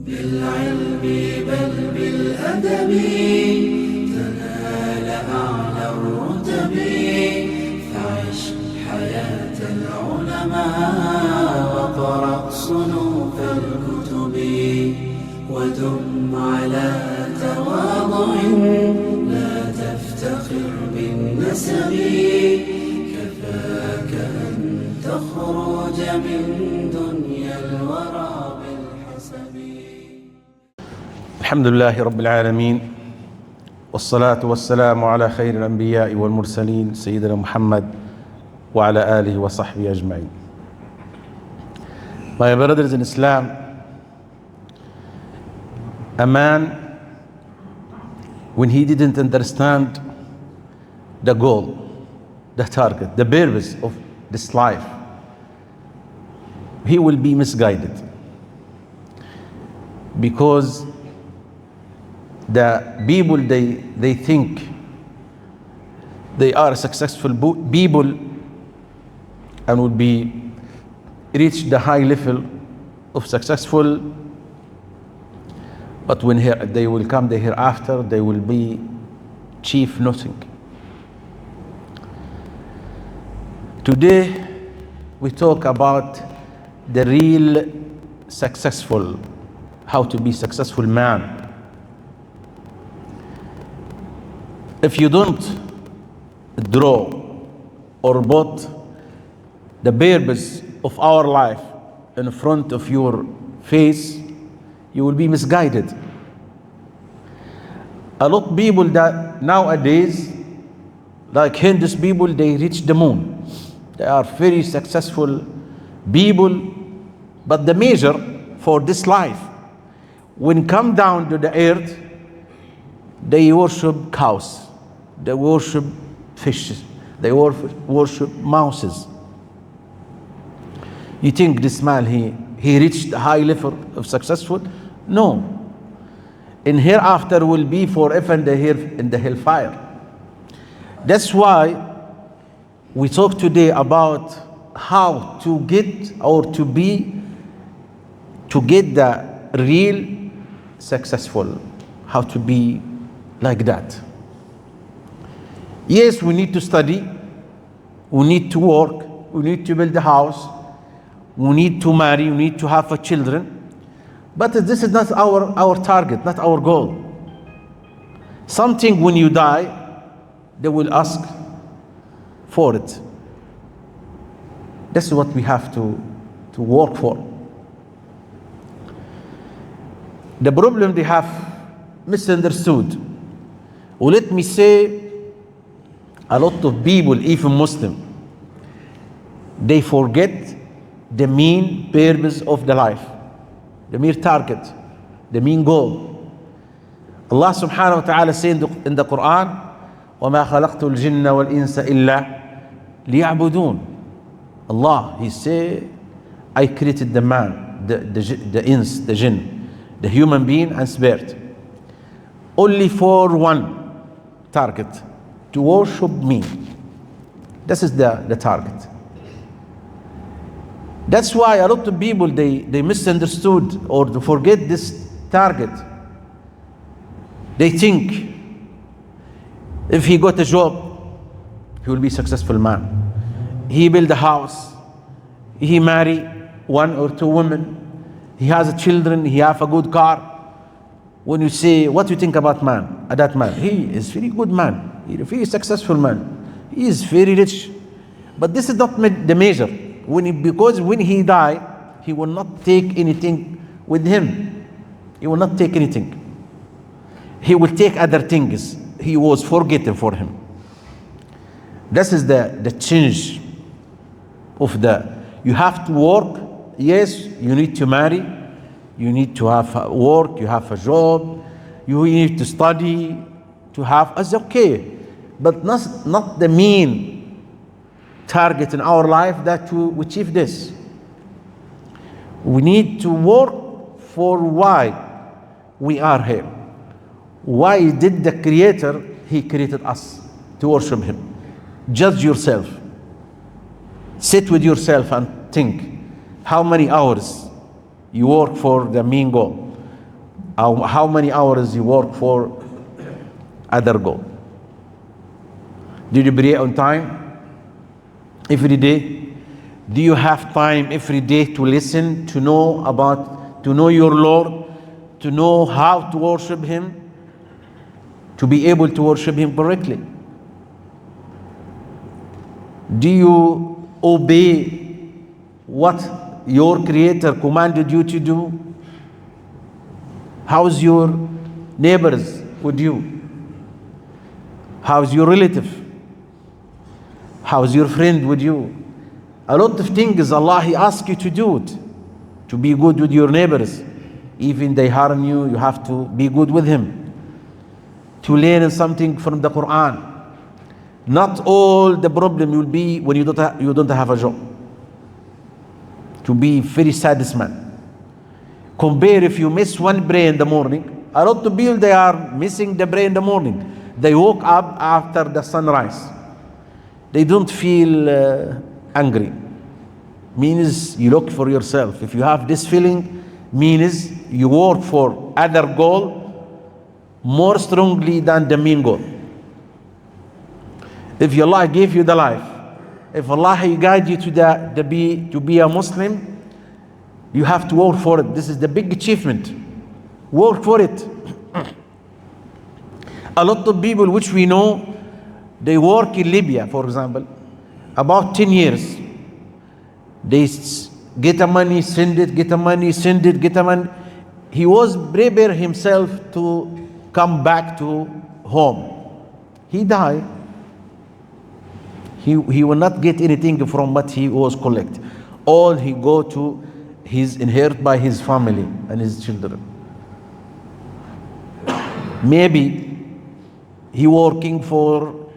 بالعلم بل بالأدب تنال أعلى الرتب فعش حياة العلماء وقرأ صنوف الكتب ودم على تواضع لا تفتخر بالنسب كفاك أن تخرج من دنيا الورى بالحسب. الحمد لله رب العالمين والصلاة والسلام على خير الأنبياء والمرسلين سيدنا محمد وعلى آله وصحبه أجمعين. My brothers in Islam, a man, when he didn't understand the goal, the target, the purpose of this life, he will be misguided, because the people they think they are successful people and will be reach the high level of successful, but when they will come the hereafter, they will be chief nothing. Today we talk about the real successful, how to be successful man. If you don't draw or put the purpose of our life in front of your face, you will be misguided. A lot of people that nowadays, like Hindus people, they reach the moon. They are very successful people, but the measure for this life, when come down to the earth, they worship cows, they worship fishes, they worship mouses. You think this man, he reached a high level of successful? No. In hereafter will be forever in the hellfire. That's why we talk today about how to get or to get the real successful, how to be like that. Yes, we need to study, we need to work, we need to build a house, we need to marry, we need to have children, but this is not our target, not our goal. Something when you die, they will ask for it. That's what we have to work for. The problem they have misunderstood. Or let me say, a lot of people, even Muslim, they forget the main purpose of the life, the main target, the main goal. Allah subhanahu wa ta'ala said in the Quran, وَمَا خَلَقْتُ الْجِنَّ وَالْإِنسَ إِلَّا لِيَعْبُدُونَ. Allah, He said, I created the man, the ins, the jinn, the human being and spirit, only for one target, to worship me. This is the target. That's why a lot of people, they misunderstood or to forget this target. They think if he got a job, he will be a successful man. He build a house, he marry one or two women, he has children, he have a good car. When you say, what do you think about that man? He is very good man, he is a very successful man, he is very rich. But this is not the measure. Because when he die, he will not take anything with him. He will not take anything. He will take other things. He was forgotten for him. This is the change of you have to work. Yes, you need to marry. You need to have work. You have a job. You need to study. To have, it's okay. But not the main target in our life that to achieve this. We need to work for why we are here. Why did the Creator, He created us to worship Him? Judge yourself. Sit with yourself and think how many hours you work for the main goal. How many hours you work for other goal? Did you pray on time every day? Do you have time every day to listen, to know your Lord, to know how to worship Him, to be able to worship Him correctly? Do you obey what your Creator commanded you to do? How's your neighbors with you? How's your relative? How's your friend with you? A lot of things Allah He asks you to do it, to be good with your neighbors. Even they harm you, you have to be good with him. To learn something from the Quran. Not all the problem will be when you don't have a job. To be very satisfied. Compare if you miss one prayer in the morning. A lot of people, they are missing the prayer in the morning. They woke up after the sunrise. They don't feel angry. Means you look for yourself. If you have this feeling, means you work for other goal more strongly than the main goal. If Allah gave you the life, if Allah guide you to be a Muslim, you have to work for it. This is the big achievement. Work for it. A lot of people which we know, they work in Libya, for example, about 10 years. They get the money, send it, get the money, send it, get the money. He was prepare himself to come back to home. He died. He will not get anything from what he was collect. All he go to his inherit by his family and his children. Maybe he working for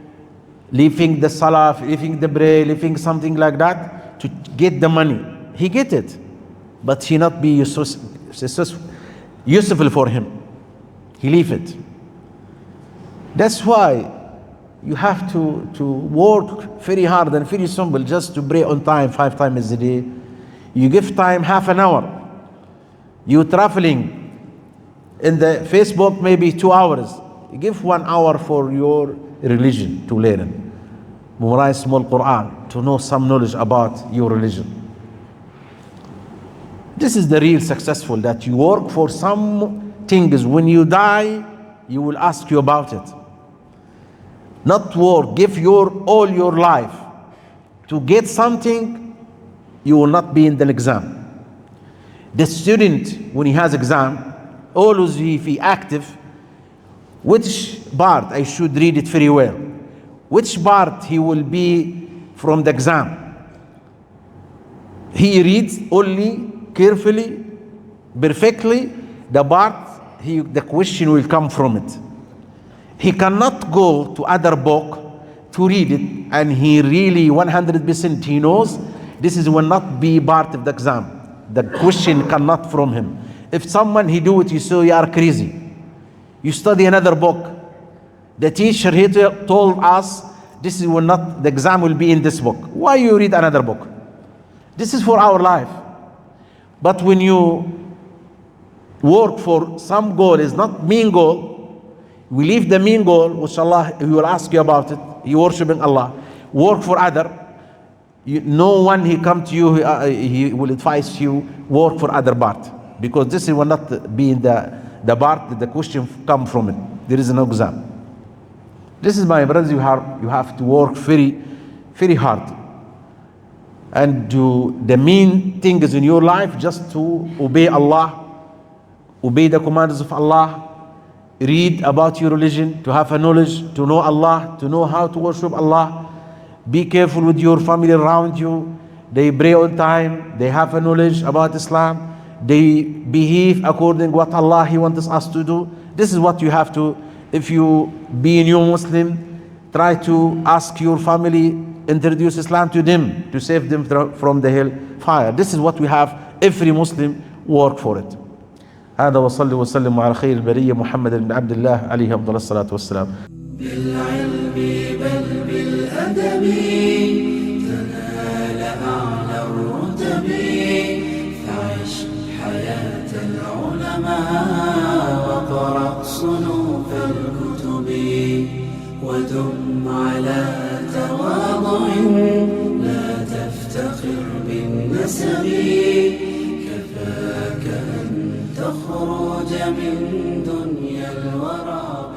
leaving the salah, leaving the prayer, leaving something like that to get the money. He get it, but he not be useful for him. He leave it. That's why you have to work very hard and very simple just to pray on time 5 times a day. You give time half an hour. You traveling in the Facebook maybe 2 hours. You give 1 hour for your religion to learn. Memorize small Quran to know some knowledge about your religion. This is the real successful, that you work for some things. When you die, you will ask you about it. Not work, give all your life to get something, you will not be in the exam. The student, when he has exam, always if he active, which part I should read it very well, which part he will be from the exam. He reads only carefully, perfectly, the part the question will come from it. He cannot go to other book to read it and he really 100% he knows this will not be part of the exam. The question cannot from him. If someone he do it, you say you are crazy. You study another book. The teacher he told us this will not, the exam will be in this book. Why you read another book? This is for our life. But when you work for some goal, is not main goal. We leave the main goal, which Allah He will ask you about it. You worshiping Allah. Work for other. No one he come to you, he will advise you work for other part, because this will not be in the part that the question come from it. There is no exam. This is, my brothers, you have to work very, very hard. And do the main thing is in your life just to obey Allah, obey the commands of Allah, read about your religion, to have a knowledge, to know Allah, to know how to worship Allah. Be careful with your family around you. They pray on time, they have a knowledge about Islam, they behave according to what Allah He wants us to do. This is what you have to, if you be a new Muslim, try to ask your family, introduce Islam to them, to save them from the hell fire. This is what we have, every Muslim work for it. هذا وصلي وسلم على خير البرية محمد بن عبد الله عليه أفضل الصلاة والسلام. بالعلم بل بالأدب تنال أعلى الرتب فعش حياة العلماء واقرأ صنوف الكتب ودم على تواضع لا تفتخر بالنسب كفاك أن تخرج من دنيا الورى